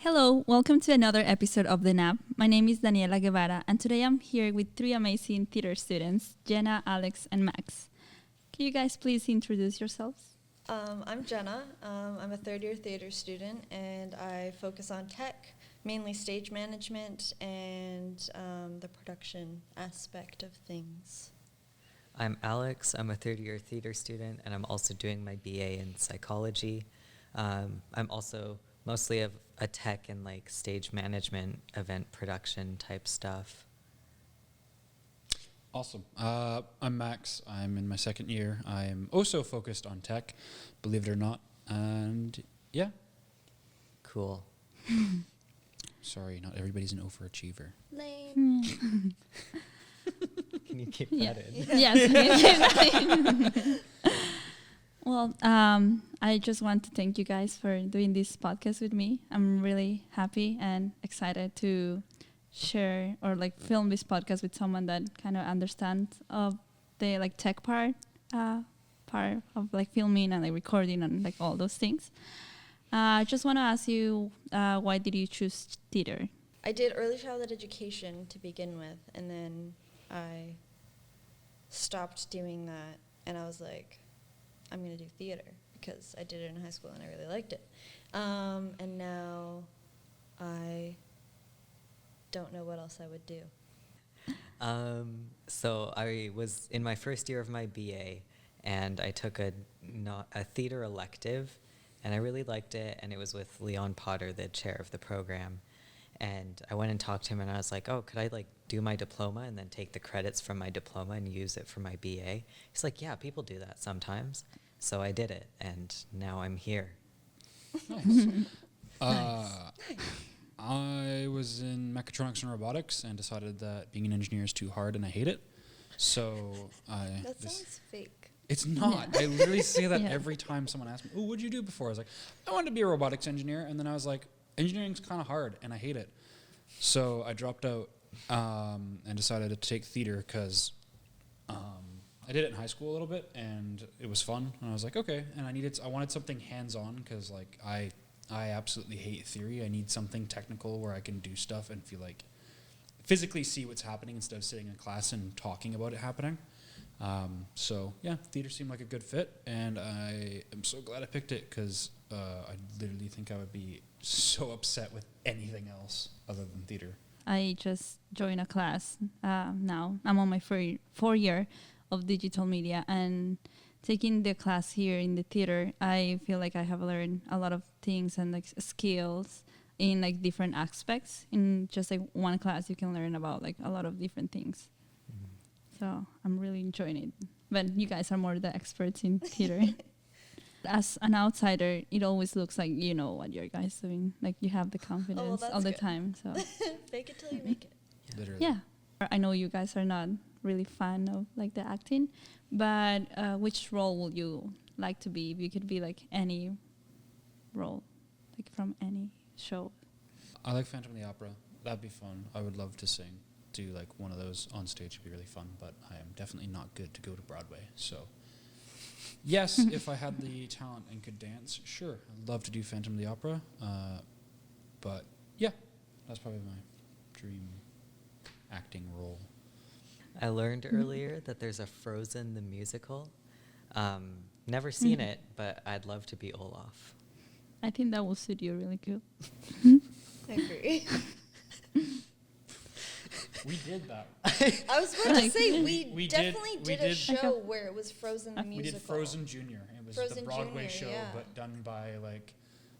Hello, welcome to another episode of The Nap. My name is Daniela Guevara, and today I'm here with three amazing theater students, Jenna, Alex, and Max. Can you guys please introduce yourselves? I'm Jenna. I'm a third-year theater student, and I focus on tech, mainly stage management and the production aspect of things. I'm Alex. I'm a third-year theater student, and I'm also doing my BA in psychology. I'm also mostly a tech and like stage management, event production type stuff. Awesome. I'm Max. I'm in my second year. I'm also focused on tech, believe it or not. And yeah. Cool. Sorry, not everybody's an overachiever. Lame. Can you keep Yeah. that in? Yes. Well, I just want to thank you guys for doing this podcast with me. I'm really happy and excited to share or like film this podcast with someone that kind of understands of the like tech part of like filming and like recording and like all those things. I just want to ask you, why did you choose theater? I did early childhood education to begin with, and then I stopped doing that, and I was like, I'm going to do theater because I did it in high school and I really liked it. And now I don't know what else I would do. So I was in my first year of my BA, and I took a theater elective, and I really liked it, and it was with Leon Potter, the chair of the program. And I went and talked to him, and I was like, oh, could I like do my diploma and then take the credits from my diploma and use it for my BA? He's like, yeah, people do that sometimes. So I did it, and now I'm here. Nice. I was in mechatronics and robotics and decided that being an engineer is too hard and I hate it. So That sounds fake. It's not. I literally say that Yeah. every time someone asks me, oh, what'd you do before? I was like, I wanted to be a robotics engineer. And then I was like, engineering's kind of hard and I hate it. So I dropped out and decided to take theater because I did it in high school a little bit and it was fun. And I was like, okay. And I wanted something hands-on because like I absolutely hate theory. I need something technical where I can do stuff and feel like physically see what's happening instead of sitting in class and talking about it happening. So yeah, theater seemed like a good fit, and I am so glad I picked it because I literally think I would be so upset with anything else other than theater. I just joined a class now. I'm on my fourth year of digital media, and taking the class here in the theater, I feel like I have learned a lot of things and like skills in like different aspects. In just like one class, you can learn about like a lot of different things. So I'm really enjoying it. But you guys are more the experts in theater. As an outsider, it always looks like you know what your guys doing. Like you have the confidence all the good. time. So Fake it till you make it. Literally. yeah, I know you guys are not really fan of like the acting, but which role would you like to be if you could be like any role, like from any show? I like Phantom of the Opera. That'd be fun. I would love to sing. Do like one of those on stage would be really fun, but I am definitely not good to go to Broadway. So yes, if I had the talent and could dance, sure, I'd love to do Phantom of the Opera. But yeah, that's probably my dream acting role. I learned earlier that there's a Frozen the musical. Never seen it, but I'd love to be Olaf. I think that will suit you really good. I agree. We did that. I was about to say, we did- definitely we did did- a show where it was Frozen the We musical. did Frozen Junior. It was the Frozen Broadway Junior, show, yeah. but done by like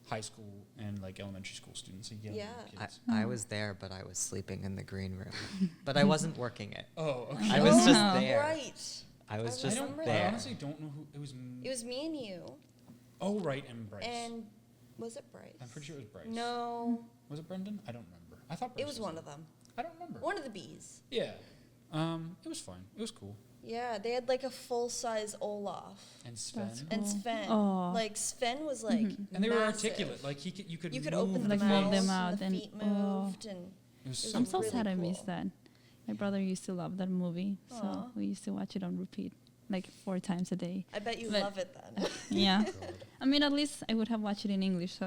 high school and like elementary school students. Like, young Yeah. kids. I was there, but I was sleeping in the green room. But I wasn't working it. Oh, okay. I was just Oh. there. Right. I was I just remember I there. honestly don't know who it was. It was me and you. Oh, right, and Bryce. And was it Bryce? I'm pretty sure it was Bryce. No, Was it Brendan? I don't remember. I thought Bryce it was one of them. I don't remember. One of the bees. Yeah. It was fine. It was cool. Yeah, they had like a full-size Olaf. And Sven. That's And cool. Sven. Oh. Like, Sven was like And they were massive. articulate. Like you could You could move open the Like, the move mouth, them face. out and the and- feet oh. moved, and It was was I'm so so really sad I cool. missed that. My brother used to love that movie, so Aw. we used to watch it on repeat, like 4 times a day. I bet you But- love it then. Yeah. God. I mean, at least I would have watched it in English, so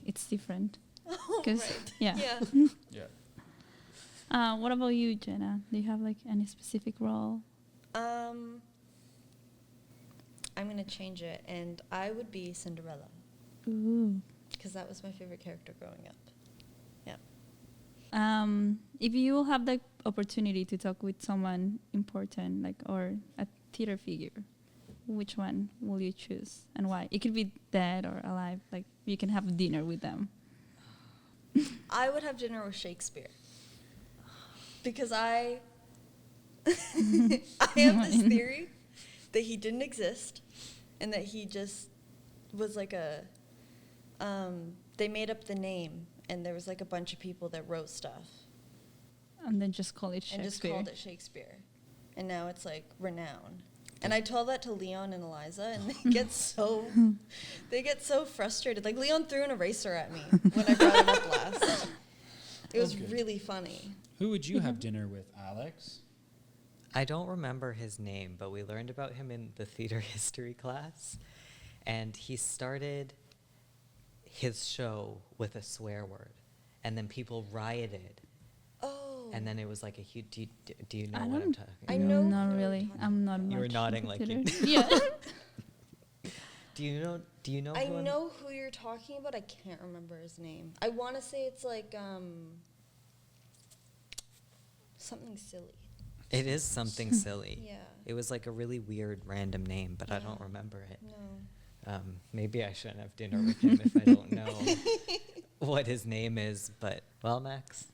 it's different. Oh, 'cause- right. yeah. Yeah. What about you, Jenna? Do you have like any specific role? I'm going to change it, and I would be Cinderella, Ooh. because that was my favorite character growing up. Yeah. If you have the opportunity to talk with someone important, like, or a theater figure, which one will you choose and why? It could be dead or alive. Like, you can have dinner with them. I would have dinner with Shakespeare, because I have this theory that he didn't exist, and that he just was like they made up the name, and there was like a bunch of people that wrote stuff And then just call it Shakespeare. and just called it Shakespeare, and now it's like renowned. And I told that to Leon and Eliza, and they get so frustrated. Like, Leon threw an eraser at me when I brought it up last. It was Okay. really funny. Who would you have dinner with, Alex? I don't remember his name, but we learned about him in the theater history class. And he started his show with a swear word. And then people rioted. Oh. And then it was like a huge... Do you know I what I'm don't- talking I about? know Not who you're really. talking I'm not. about. You were much nodding into like you theater. Yeah. Do you know I who I'm- know who you're talking about. I can't remember his name. I want to say it's like something silly. It is something silly. Yeah. It was like a really weird random name, but I Yeah. don't remember it. No. Maybe I shouldn't have dinner with him if I don't know what his name is. But, well, Max,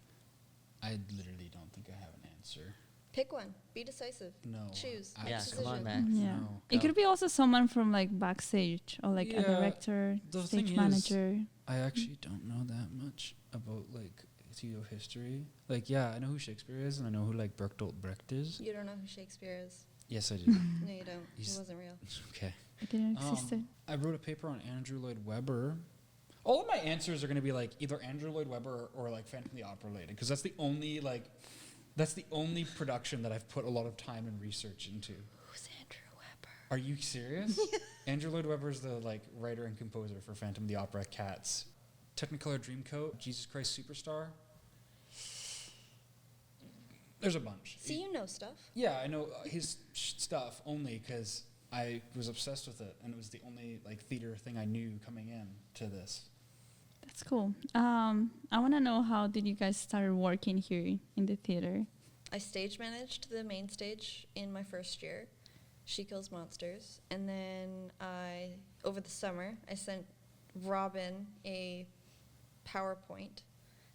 I literally don't think I have an answer. Pick one. Be decisive. No. Choose. I- Make Yeah, decision. come on, Max. Yeah. No, It could be also someone from like backstage or like a Yeah, director, the stage thing is, manager. I actually don't know that much about like theater history. Like, yeah, I know who Shakespeare is, and I know who like Bertolt Brecht is. You don't know who Shakespeare is. Yes, I do. No, you don't. He He's- wasn't real. Okay. It didn't exist. I wrote a paper on Andrew Lloyd Webber. All of my answers are going to be like either Andrew Lloyd Webber or like Phantom of the Opera related, because that's the only production that I've put a lot of time and research into. Who's Andrew Webber? Are you serious? Andrew Lloyd Webber is the like writer and composer for Phantom of the Opera, Cats, Technicolor Dreamcoat, Jesus Christ Superstar. There's a bunch. See, you know stuff. Yeah, I know his stuff only because I was obsessed with it, and it was the only like theater thing I knew coming in to this. That's cool. I want to know, how did you guys start working here in the theater? I stage managed the main stage in my first year, She Kills Monsters, and then over the summer, I sent Robin a PowerPoint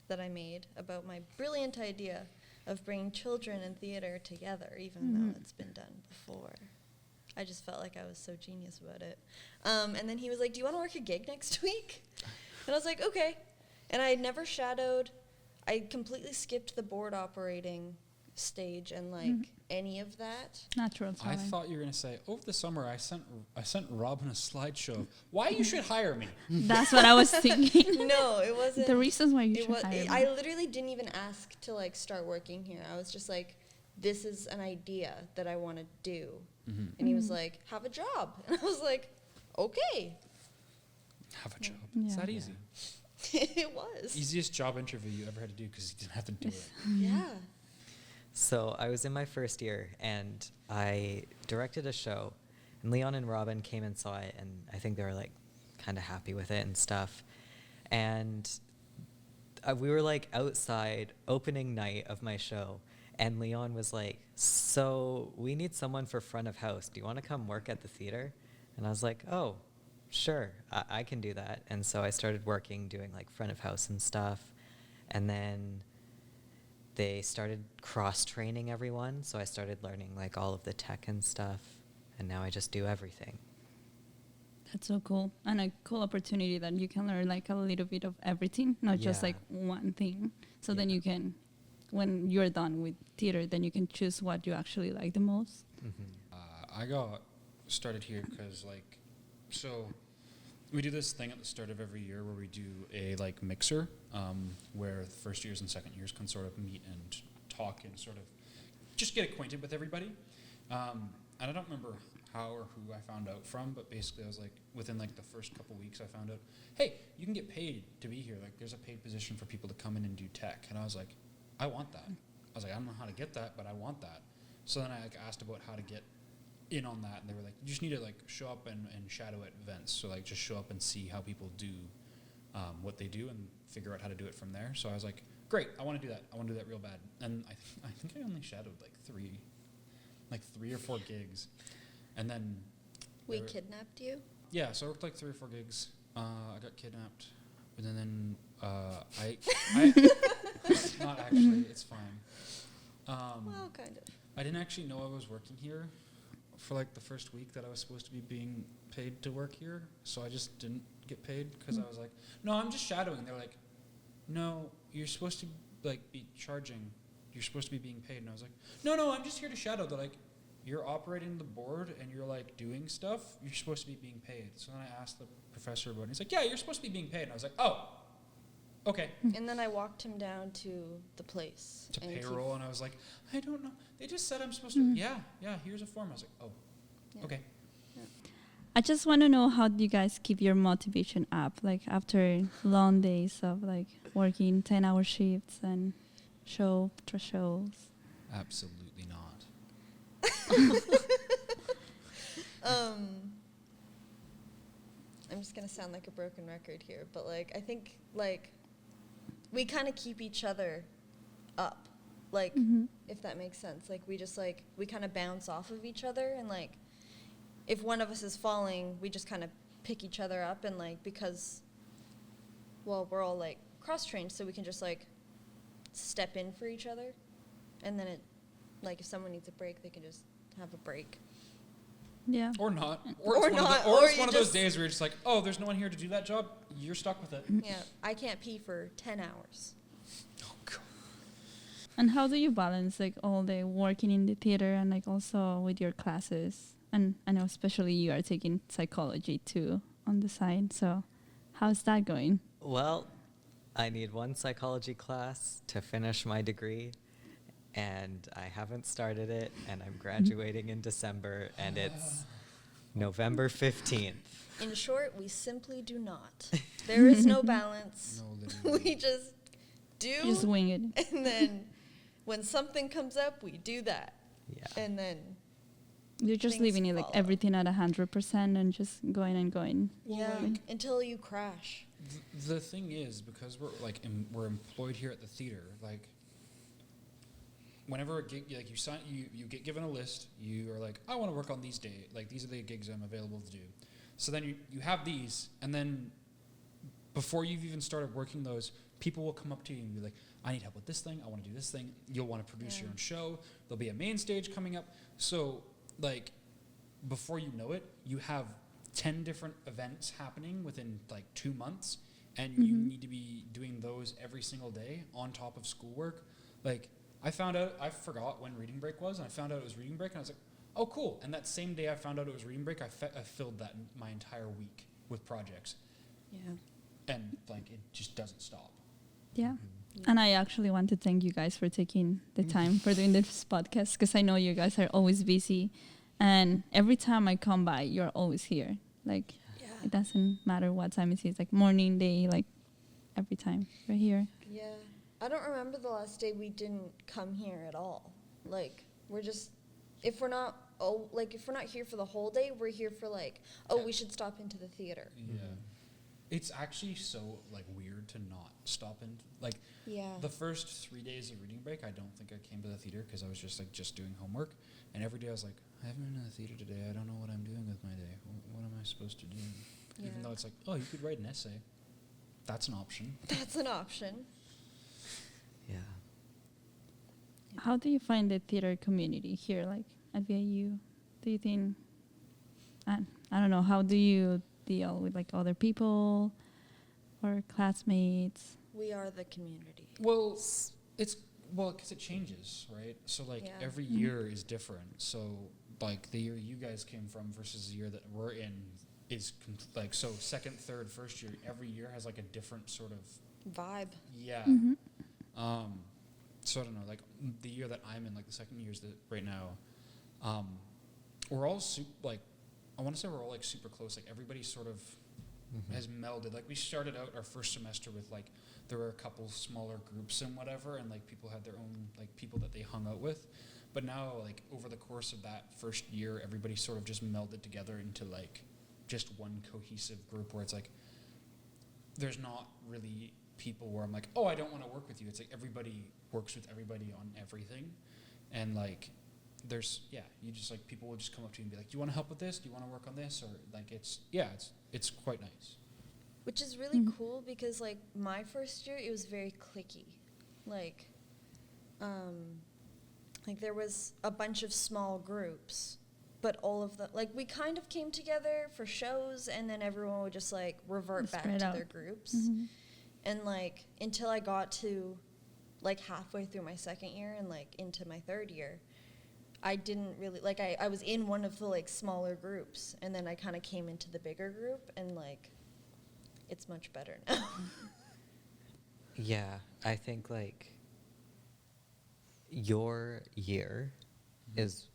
that I made about my brilliant idea of bringing children and theater together, even though it's been done before. I just felt like I was so genius about it. And then he was like, do you want to work a gig next week? And I was like, okay. And I had never shadowed. I completely skipped the board operating stage and like any of that. Natural I talent. thought you were gonna say over the summer I sent Robin a slideshow of why you should hire me. That's what I was thinking. No, it wasn't. The reasons why you It should was. hire I me. literally didn't even ask to like start working here. I was just like, this is an idea that I want to do. And he was like, have a job. And I was like, okay. Have a job. Yeah. It's that easy. It was. Easiest job interview you ever had to do because you didn't have to do it. Yeah. So I was in my first year, and I directed a show, and Leon and Robin came and saw it, and I think they were like kind of happy with it and stuff. And we were like outside opening night of my show, and Leon was like, so we need someone for front of house. Do you want to come work at the theater? And I was like, oh, sure, I can do that. And so I started working, doing like front of house and stuff. And then they started cross-training everyone, so I started learning like all of the tech and stuff, and now I just do everything. That's so cool. And a cool opportunity that you can learn like a little bit of everything, not just Yeah. like one thing. So then Yeah. you can, when you're done with theater, then you can choose what you actually like the most. I got started here because so we do this thing at the start of every year where we do a like mixer where the first years and second years can sort of meet and talk and sort of just get acquainted with everybody. And I don't remember how or who I found out from, but basically I was like, within like the first couple weeks I found out, hey, you can get paid to be here. Like there's a paid position for people to come in and do tech. And I was like, I want that. I was like, I don't know how to get that, but I want that. So then I like asked about how to get in on that, and they were like, you just need to like show up and shadow at events. So like just show up and see how people do what they do and figure out how to do it from there. So I was like, great, I want to do that. I want to do that real bad. And I think I only shadowed like three or four gigs. And then We kidnapped you? yeah, so I worked like 3 or 4 gigs. I got kidnapped, and then I not actually. It's fine. Well, kind of. I didn't actually know I was working here for like the first week that I was supposed to be being paid to work here. So I just didn't get paid because I was like, no, I'm just shadowing. They're like, no, you're supposed to like be charging. You're supposed to be being paid. And I was like, no, I'm just here to shadow. They're like, you're operating the board and you're like doing stuff. You're supposed to be being paid. So then I asked the professor about it. He's like, yeah, you're supposed to be being paid. And I was like, oh, okay. And then I walked him down to the place. To and he payroll, and I was like, I don't know. They just said I'm supposed to. Yeah, here's a form. I was like, oh, Yeah. okay. I just want to know, how do you guys keep your motivation up, like after long days of like working 10-hour shifts and show after shows? Absolutely not. I'm just gonna sound like a broken record here, but like I think like we kind of keep each other up, like if that makes sense. Like we just like we kind of bounce off of each other, and like if one of us is falling, we just kind of pick each other up, and like because well we're all like cross trained, so we can just like step in for each other, and then it like if someone needs a break, they can just have a break. Yeah. Or not. Or it's not, Or or it's you one of those just- days where you're just like, oh, there's no one here to do that job. You're stuck with it. Yeah, I can't pee for 10 hours. Oh, God. And how do you balance like all the working in the theater and like also with your classes? And I know especially you are taking psychology too on the side. So how's that going? Well, I need one psychology class to finish my degree, and I haven't started it, and I'm graduating in December, and it's November 15th. In short, we simply do not. There is no balance. No, literally. We just do, Just wing it. and then when something comes up, we do that. Yeah. And then, You're just things leaving it like follow. everything at 100% and just going and going. Well, yeah, like- until you crash. The thing is, because we're like we're employed here at the theater, like whenever a gig, like you get given a list, you are like, I want to work on these days, like these are the gigs I'm available to do. So then you have these, and then before you've even started working those, people will come up to you and be like, I need help with this thing, I want to do this thing. You'll want to produce your own show. There'll be a main stage coming up. So like before you know it, you have 10 different events happening within like 2 months, and you need to be doing those every single day on top of schoolwork. Like I forgot when reading break was, and I found out it was reading break, and I was like, oh cool. And that same day I found out it was reading break, I filled that my entire week with projects, Yeah. and like it just doesn't stop. Yeah. And I actually want to thank you guys for taking the time for doing this podcast, because I know you guys are always busy. And every time I come by, you're always here. Like, Yeah. it doesn't matter what time it is, like morning, day, like every time we're here. Yeah. I don't remember the last day we didn't come here at all. Like, we're just, if we're not here for the whole day, we're here for like, we should stop into the theater. Yeah. It's actually so like weird to not stop in. Like Yeah. the first 3 days of reading break, I don't think I came to the theater because I was just doing homework. And every day I was like, I haven't been to the theater today. I don't know what I'm doing with my day. What am I supposed to do? Yeah. Even though it's like, oh, you could write an essay. That's an option. That's an option. Yeah. How do you find the theater community here, like at VIU? Do you think, I don't know, how do you deal with like other people or classmates? We are the community. Well, because it changes, right? So like Yeah. every year is different. So like the year you guys came from versus the year that we're in is so second, third, first year. Every year has like a different sort of Vibe. yeah. So I don't know, like the year that I'm in, like the second year is right now. we're all I want to say we're all like super close. Like everybody sort of has melded. Like we started out our first semester with like there were a couple smaller groups and whatever, and like people had their own like people that they hung out with. But now like over the course of that first year, everybody sort of just melded together into like just one cohesive group where it's like there's not really people where I'm like, oh, I don't want to work with you. It's like everybody works with everybody on everything, and like there's you just like people will just come up to you and be like, do you want to help with this? Do you want to work on this? Or like it's quite nice. Which is really cool because like my first year it was very cliquey, like there was a bunch of small groups, but all of them like we kind of came together for shows, and then everyone would just like revert back to their groups, and like until I got to like halfway through my second year and like into my third year, I didn't really like I was in one of the like smaller groups, and then I kind of came into the bigger group, and like it's much better now. Yeah, I think like your year is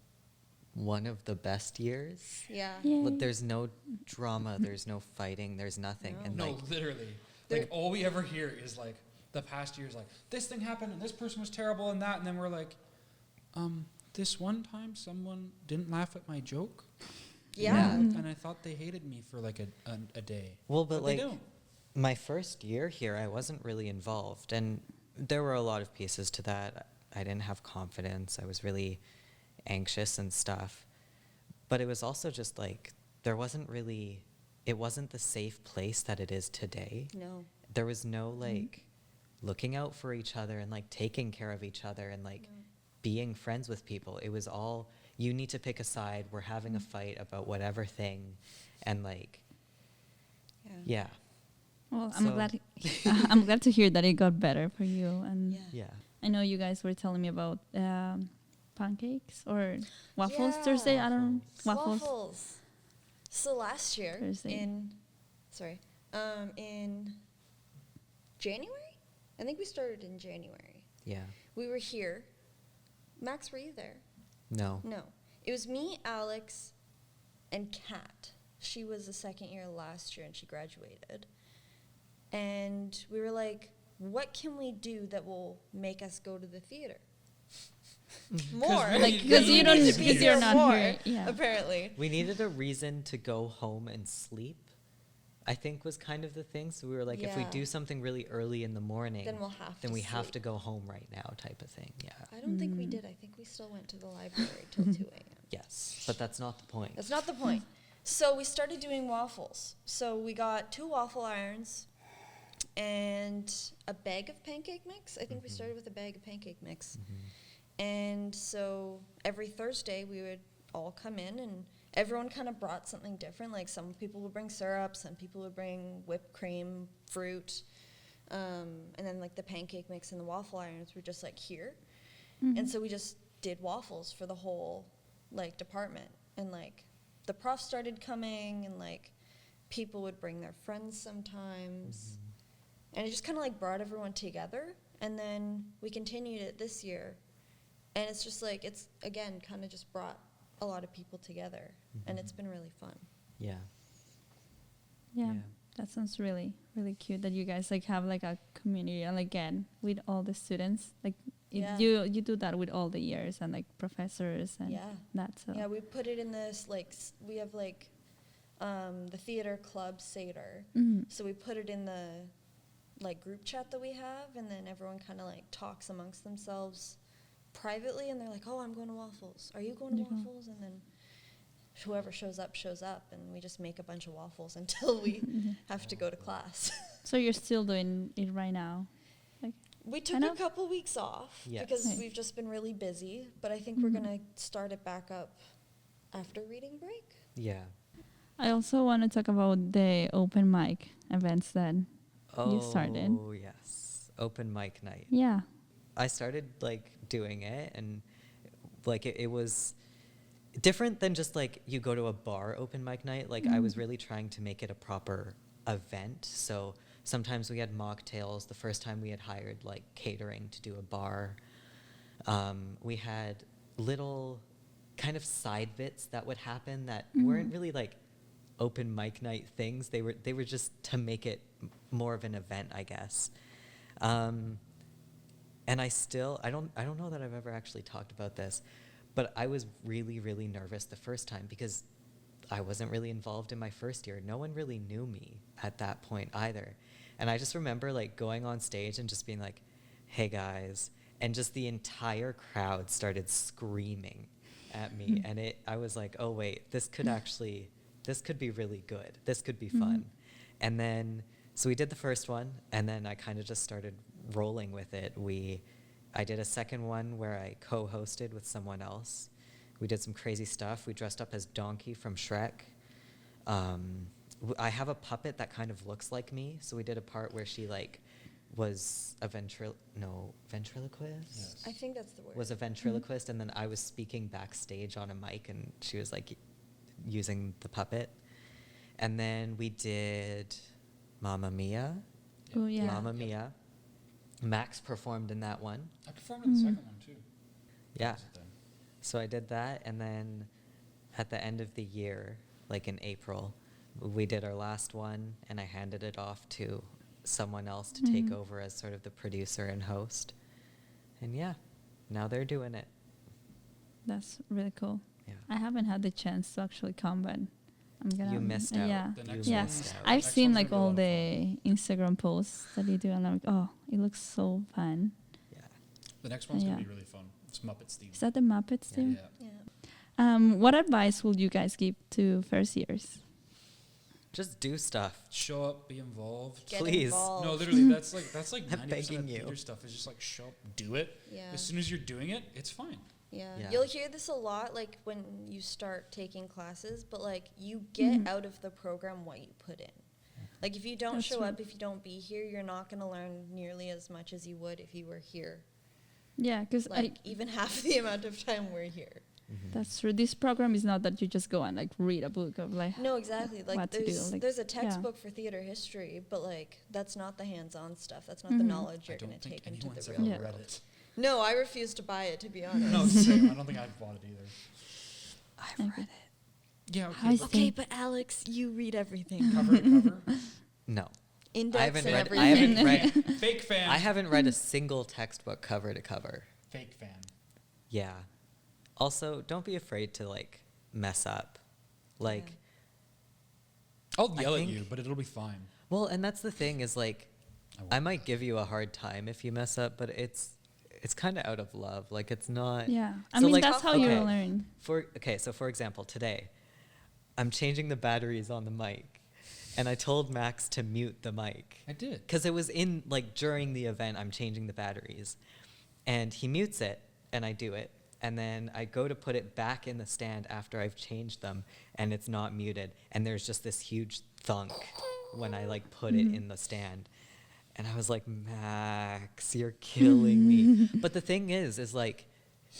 one of the best years. Yeah. But there's no drama, there's no fighting, there's nothing. No. And No, like literally. Like all we ever hear is like the past years like this thing happened and this person was terrible and that, and then we're like, this one time someone didn't laugh at my joke. Yeah. And I thought they hated me for like a day. Well, but like they don't. my first year here, I wasn't really involved, and there were a lot of pieces to that. I didn't have confidence. I was really anxious and stuff. But it was also just like it wasn't the safe place that it is today. No. There was no like looking out for each other and like taking care of each other and like being friends with people. It was all, you need to pick a side. We're having a fight about whatever thing, and like, yeah. Well, So- I'm glad to hear that it got better for you. And Yeah. I know you guys were telling me about pancakes or waffles Yeah. Thursday. I don't know. Waffles. So last year Thursday. in January? I think we started in January. Yeah. We were here. Max, were you there? No. No. It was me, Alex, and Kat. She was the second year last year and she graduated. And we were like, what can we do that will make us go to the theater? More. Because you don't, because you're not more, here. Yeah. apparently. We needed a reason to go home and sleep, I think was kind of the thing. So we were like, if we Yeah. do something really early in the morning, Then we'll have then to we have sleep. to go home right now type of thing. Yeah. I don't think we did. I think we still went to the library till 2 a.m. Yes. But that's not the point. That's not the point. So we started doing waffles. So we got 2 waffle irons and a bag of pancake mix. I think we started with a bag of pancake mix. And so every Thursday we would all come in and everyone kind of brought something different. Like some people would bring syrup, some people would bring whipped cream, fruit. And then like the pancake mix and the waffle irons were just like here. And so we just did waffles for the whole like department. And like the prof started coming and like people would bring their friends sometimes. And it just kind of like brought everyone together. And then we continued it this year. And it's just like, it's again kind of just brought a lot of people together. And it's been really fun. Yeah. Yeah. That sounds really, really cute that you guys like have like a community and again with all the students. Like you do that with all the years and like professors and that. So Yeah, we put it in this like we have like the theater club Seder. So we put it in the like group chat that we have, and then everyone kind of like talks amongst themselves privately, and they're like, "Oh, I'm going to waffles. Are you going to waffles?" And then whoever shows up, and we just make a bunch of waffles until we have to go to class. So you're still doing it right now? Like We took a couple weeks off because Right. we've just been really busy, but I think we're going to start it back up after reading break. Yeah. I also want to talk about the open mic events that you started. Oh, yes. Open mic night. Yeah. I started like doing it, and like it was different than just like you go to a bar open mic night. Like I was really trying to make it a proper event. So sometimes we had mocktails. The first time we had hired like catering to do a bar. We had little kind of side bits that would happen that weren't really like open mic night things. They were just to make it more of an event, I guess. And I don't know that I've ever actually talked about this, but I was really, really nervous the first time because I wasn't really involved in my first year. No one really knew me at that point either. And I just remember like going on stage and just being like, hey guys, and just the entire crowd started screaming at me. And I was like, oh wait, this could be really good. This could be fun. And then, so we did the first one, and then I kind of just started rolling with it. I did a second one where I co-hosted with someone else. We did some crazy stuff. We dressed up as Donkey from Shrek. I have a puppet that kind of looks like me, so we did a part where she like was a ventriloquist? Yes. I think that's the word. Was a ventriloquist, and then I was speaking backstage on a mic, and she was like using the puppet. And then we did Mamma Mia. Oh, yeah. Mamma Mia. Max performed in that one. I performed in the second one too. Yeah. So I did that, and then at the end of the year, like in April, we did our last one, and I handed it off to someone else to take over as sort of the producer and host. And yeah, now they're doing it. That's really cool. Yeah. I haven't had the chance to actually come, but I'm gonna. You missed out. Yeah, The next yeah. one's- I've next seen one's like gonna be a all lot of the Instagram posts that you do, and I'm like, oh, it looks so fun. Yeah. The next one's gonna Yeah. be really fun. It's Muppets themed. Is that the Muppets Yeah. too? Yeah. Yeah. What advice would you guys give to first years? Just do stuff. Show up, be involved. Get Please. involved. No, literally, that's like I'm 90% begging of you. theater stuff is just like show up, do it. Yeah. As soon as you're doing it, it's fine. Yeah. Yeah. You'll hear this a lot, like, when you start taking classes, but, like, you get out of the program what you put in. Like, if you don't That's show true. up, if you don't be here, you're not going to learn nearly as much as you would if you were here. Yeah, because Like, even half the amount of time we're here. that's true. This program is not that you just go and like read a book of like. No, exactly. Like, what to do, like, there's a yeah. textbook for theater history, but, like, that's not the hands-on stuff. That's not the knowledge I you're don't going to think take into anyone's the ever real Yeah. read world. it. No, I refuse to buy it, to be honest. No, same. I don't think I've bought it either. I've Okay. read it. Yeah, I okay. But Okay, but Alex, you read everything. cover to cover. No. Index I haven't and read. everything. I haven't read. Fake fan. I haven't read a single textbook cover to cover. Fake fan. Yeah. Also, don't be afraid to like mess up. Like, I'll I yell at think- you, but it'll be fine. well, and that's the thing is like, won't. I might give you a hard time if you mess up, but it's kind of out of love. Like, it's not. Yeah, I So, mean like, that's how you okay. learn. So for example, today, I'm changing the batteries on the mic, and I told Max to mute the mic. I did. Because it was in, like, during the event, I'm changing the batteries. And he mutes it, and I do it. And then I go to put it back in the stand after I've changed them, and it's not muted. And there's just this huge thunk when I, like, put it in the stand. And I was like, Max, you're killing me. But the thing is, like,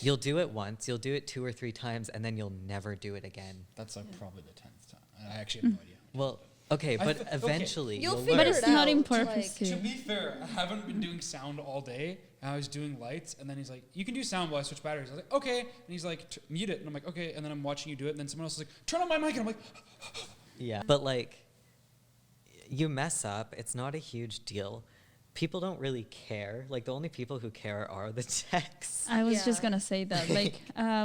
you'll do it once, you'll do it 2 or 3 times, and then you'll never do it again. That's like probably the 10th time. I actually have no idea. Well, okay, I but okay. eventually You'll you'll figure learn. But it's it not out, in to, purpose. like- To be fair, I haven't been doing sound all day. And I was doing lights, and then he's like, "You can do sound while I switch batteries." I was like, "Okay," and he's like, "Mute it," and I'm like, "Okay," and then I'm watching you do it, and then someone else is like, "Turn on my mic," and I'm like, Yeah. But like, you mess up, it's not a huge deal. People don't really care. Like, the only people who care are the techs. I was just Yeah. gonna say that, like,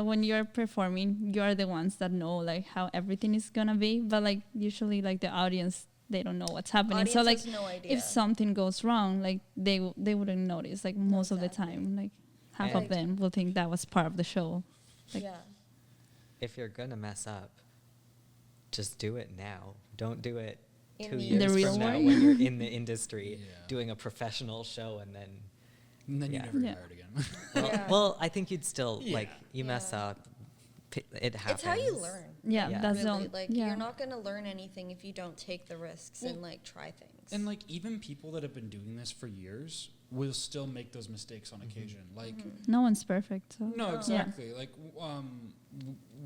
when you're performing, you're the ones that know like how everything is gonna be, but like usually like the audience, they don't know what's happening. Audience So like, has no idea. if something goes wrong, like they wouldn't notice. Like most of the Exactly. time, like half And- of them will think that was part of the show. Like, yeah. If you're gonna mess up, just do it now. Don't do it In 2 the years real from now world. when you're in the industry Yeah. doing a professional show and then. and then Yeah. you never Yeah. get hired again. Well, Yeah. well, I think you'd still Yeah. like you mess Yeah. up. It happens. It's how you learn. yeah, Yeah. that's Really. the Like, yeah. you're not going to learn anything if you don't take the risks Well, and, like, try things. And like even people that have been doing this for years will still make those mistakes on occasion. Like No one's perfect. So. no, No. exactly. Like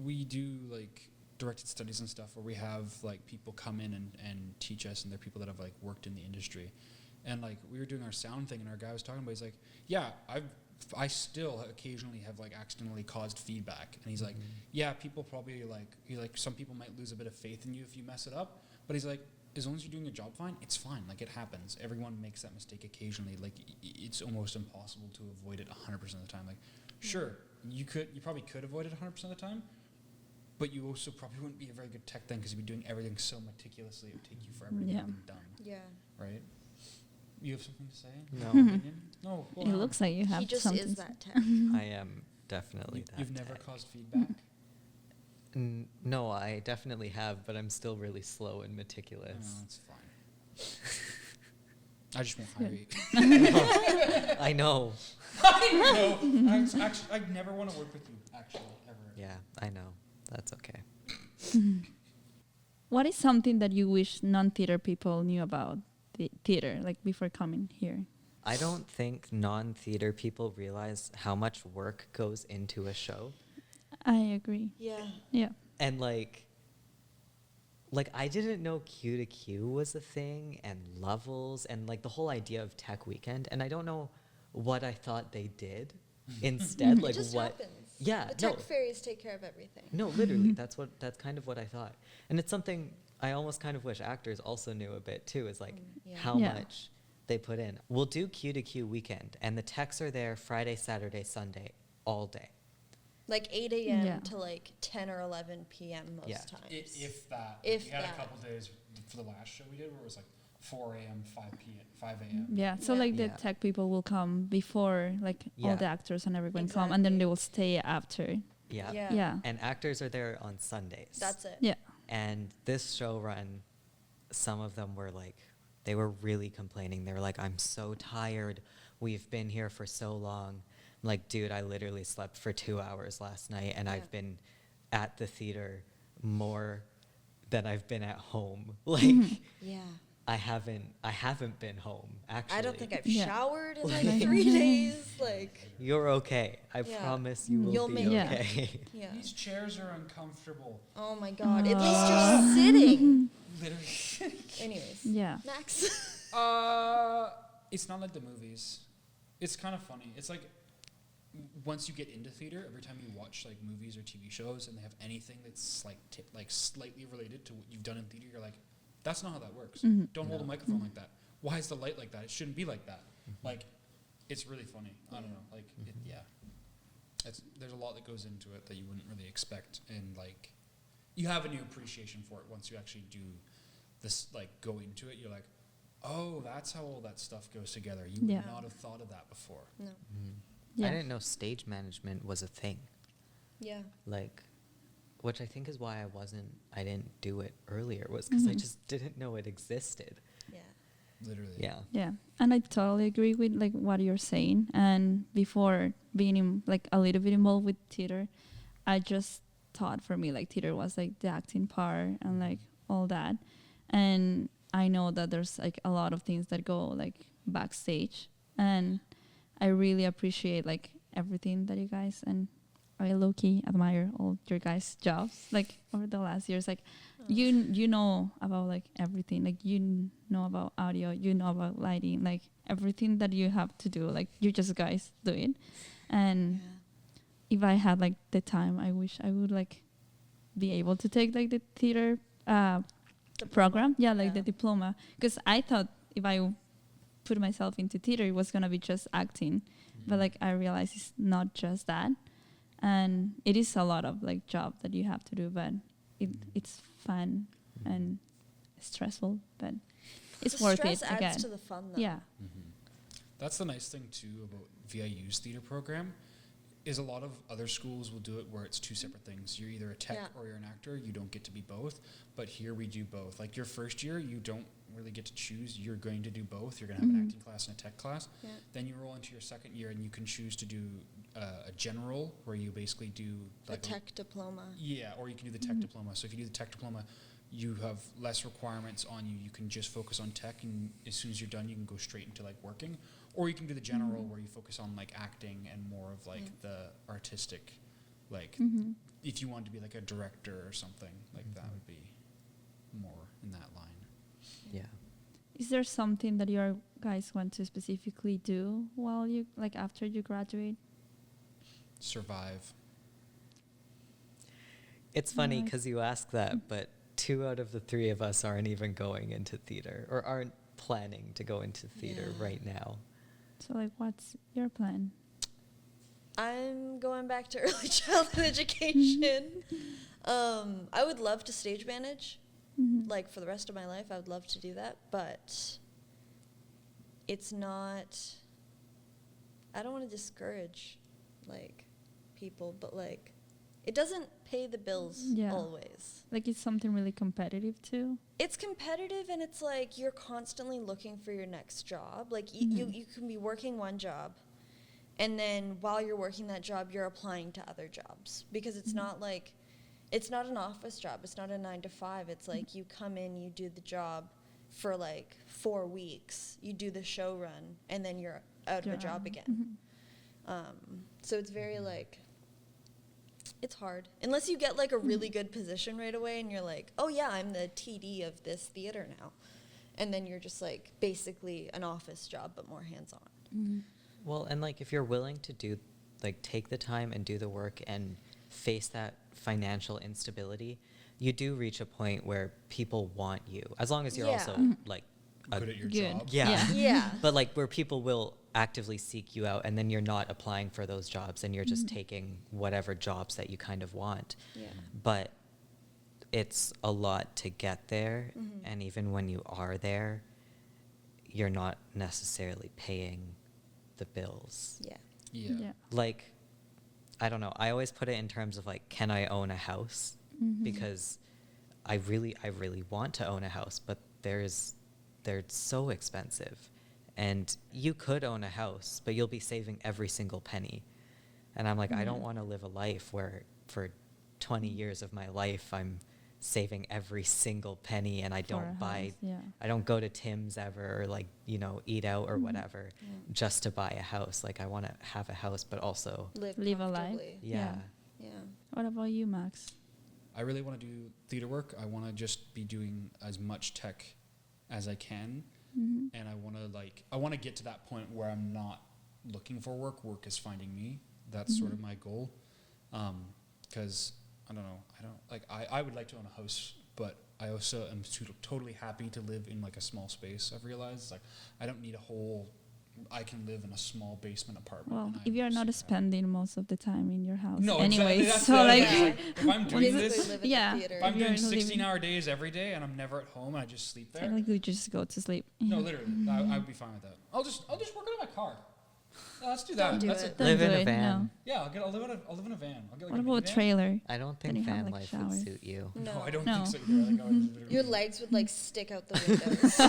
we do like directed studies and stuff where we have like people come in and teach us, and they're people that have like worked in the industry. And like we were doing our sound thing, and our guy was talking about, he's like, yeah, I've I still occasionally have like accidentally caused feedback, and he's like, yeah, people probably some people might lose a bit of faith in you if you mess it up, but he's like, as long as you're doing your job fine, it's fine. Like, it happens. Everyone makes that mistake occasionally. Like, it's almost impossible to avoid it 100% of the time. Like, sure, you probably could avoid it 100% of the time, but you also probably wouldn't be a very good tech then, because you'd be doing everything so meticulously. It would take you forever to get them done. Yeah. Right? You have something to say? No. Opinion? No. It looks like you have He just something. is that tech. I am definitely that. You've never tech. caused feedback? No, I definitely have, but I'm still really slow and meticulous. No, it's fine. I just won't hire you. I know. I know. I never want to work with you, actually, ever. Yeah, I know. That's okay. What is something that you wish non-theater people knew about the theater, like before coming here? I don't think non-theater people realize how much work goes into a show. I agree. Yeah. Yeah. And like I didn't know Q to Q was a thing, and levels, and like the whole idea of Tech Weekend, and I don't know what I thought they did instead. Like, It just what? happens. Yeah, The no. tech fairies take care of everything. No, literally, that's kind of what I thought, and it's something I almost kind of wish actors also knew a bit too. Is like Yeah. how Yeah. much they put in. We'll do Q to Q weekend, and the techs are there Friday, Saturday, Sunday, all day. Like 8 a.m. Yeah. to like 10 or 11 p.m. most Yeah. times. If that. If we had that. a couple days for the last show we did where it was like 4 a.m., 5 p.m., 5 a.m. Yeah. So Yeah. like the Yeah. tech people will come before like all Yeah. the actors and everyone come, and then Exactly. they will stay after. Yeah. Yeah. Yeah. And actors are there on Sundays. That's it. Yeah. And this show run, some of them were like, they were really complaining. They were like, I'm so tired. We've been here for so long. I'm like, dude, I literally slept for 2 hours last night, and Yeah. I've been at the theater more than I've been at home. Like, Yeah. I haven't been home, actually. I don't think I've Yeah. showered in like 3 days. Like, You're okay. I Yeah. promise you will You'll be make it. okay. yeah. These chairs are uncomfortable. Oh my god. At least you're sitting. Literally. Anyways. Yeah. Max. It's not like the movies. It's kind of funny. It's like once you get into theater, every time you watch like movies or TV shows and they have anything that's like slightly related to what you've done in theater, you're like, that's not how that works. Don't hold a microphone like that. Why is the light like that? It shouldn't be like that. Like, it's really funny. I don't know. Like, there's a lot that goes into it that you wouldn't really expect, and like, you have a new appreciation for it once you actually do this. Like, go into it, you're like, oh, that's how all that stuff goes together. You would Yeah. not have thought of that before. No. Yeah. I didn't know stage management was a thing. Yeah. Like, which I think is why I didn't do it earlier, was because I just didn't know it existed. Yeah. Literally. Yeah. Yeah, and I totally agree with like what you're saying. And before being like a little bit involved with theater, I just thought for me like theater was like the acting part and like all that. And I know that there's like a lot of things that go like backstage, and I really appreciate like everything that you guys, and I low-key admire all your guys' jobs like over the last years. Like you know about like everything, like you know about audio, you know about lighting, like everything that you have to do, like you just guys do it. And if I had like the time, I wish I would like be able to take like the theater program, the diploma, because I thought if I put myself into theater it was gonna be just acting, but like I realized it's not just that, and it is a lot of like job that you have to do, but it's fun and stressful, but it's The worth stress it adds again. to the fun, though. Yeah. That's the nice thing too about VIU's theater program, is a lot of other schools will do it where it's two separate things. You're either a tech or you're an actor. You don't get to be both. But here we do both. Like your first year, you don't really get to choose. You're going to do both. You're going to have an acting class and a tech class. Yeah. Then you roll into your second year and you can choose to do a general, where you basically do like The tech diploma. Yeah, or you can do the tech diploma. So if you do the tech diploma, you have less requirements on you. You can just focus on tech, and as soon as you're done, you can go straight into like working. Or you can do the general, where you focus on like acting and more of like the artistic, like if you want to be like a director or something, like that would be more in that line. Yeah. is there something that you guys want to specifically do while you, like, after you graduate? Survive. It's funny Right. because you ask that, but 2 out of the 3 of us aren't even going into theater or aren't planning to go into theater Yeah. right now. So, like, what's your plan? I'm going back to early childhood education. I would love to stage manage, Mhm. like for the rest of my life. I would love to do that, but it's not. I don't want to discourage, like, people, but like, it doesn't pay the bills Yeah. always. Like, it's something really competitive too. It's competitive, and it's like you're constantly looking for your next job. Like Mhm. you can be working one job, and then while you're working that job, you're applying to other jobs, because it's Mhm. not like, it's not an office job. It's not a 9 to 5. It's like you come in, you do the job for like 4 weeks, you do the show run, and then you're out of a job again. Mhm. So it's very like, it's hard unless you get like a really good position right away, and you're like, oh yeah, I'm the TD of this theater now, and then you're just like basically an office job but more hands-on. Mhm. Well, and like if you're willing to do, like take the time and do the work and face that financial instability, you do reach a point where people want you, as long as you're Yeah. also Mhm. like Good at your Good. job. Yeah. Yeah. Yeah. but like where people will actively seek you out, and then you're not applying for those jobs and you're just Mhm. taking whatever jobs that you kind of want. Yeah. But it's a lot to get there, Mhm. and even when you are there, you're not necessarily paying the bills. Yeah. Yeah. Yeah. Like, I don't know, I always put it in terms of like, can I own a house? Mhm. Because I really want to own a house, but they're so expensive. And you could own a house, but you'll be saving every single penny. And I'm like, I don't Yeah. want to live a life where for 20 years of my life I'm saving every single penny, and I For a don't buy, house, yeah. I don't go to Tim's ever, or like, eat out or Mhm. whatever Yeah. just to buy a house. Like, I want to have a house, but also, Live a life. comfortably. yeah. Yeah. What about you, Max? I really want to do theater work. I want to just be doing as much tech as I can, Mhm. and I want to get to that point where I'm not looking for work. Work is finding me. That's sort of Mhm. my goal. Because I don't know. I would like to own a house, but I also am totally happy to live in like a small space. I've realized it's like I don't need a whole. I can live in a small basement apartment. Well, and if you're I'm not super happy. spending most of the time in your house, No, anyways, exactly. That's so the other like, thing. Like, if I'm doing Basically this, live at yeah. the theater. if I'm you're doing not living- 16-hour days every day and I'm never at home and I just sleep there, technically just go to sleep. no, Yeah. literally, I would be fine with that. I'll just work out of my car. Yeah, let's do that. Don't do That's it. Don't Live do in a it, van. no. Yeah, I'll live in a van. I'll get like What a about a minivan. trailer? I don't Then think you have, van like, life showers. would suit you. No, I don't No. think so either. Like, I would literally- Your legs would like stick out the windows.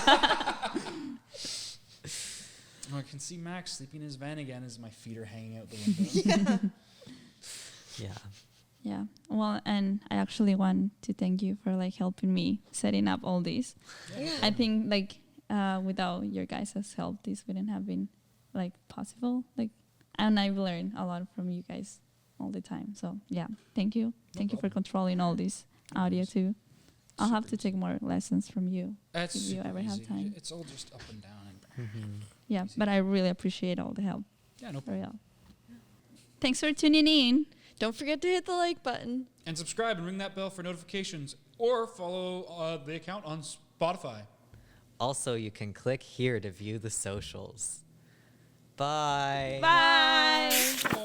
Oh, I can see Max sleeping in his van again as my feet are hanging out the window. Yeah. Yeah. Yeah. Well, and I actually want to thank you for like helping me setting up all this. Yeah. I think like without your guys' help, this wouldn't have been like possible. Like, and I've learned a lot from you guys all the time. So yeah, thank you. Thank you for problem. controlling all this audio too. I'll have to Super take more lessons from you. That's If you super ever have easy. time. It's all just up and down. Mhm. Yeah, Easy. but I really appreciate all the help. Yeah, no For problem. real. Thanks for tuning in. Don't forget to hit the like button. And subscribe and ring that bell for notifications, or follow the account on Spotify. Also, you can click here to view the socials. Bye. Bye.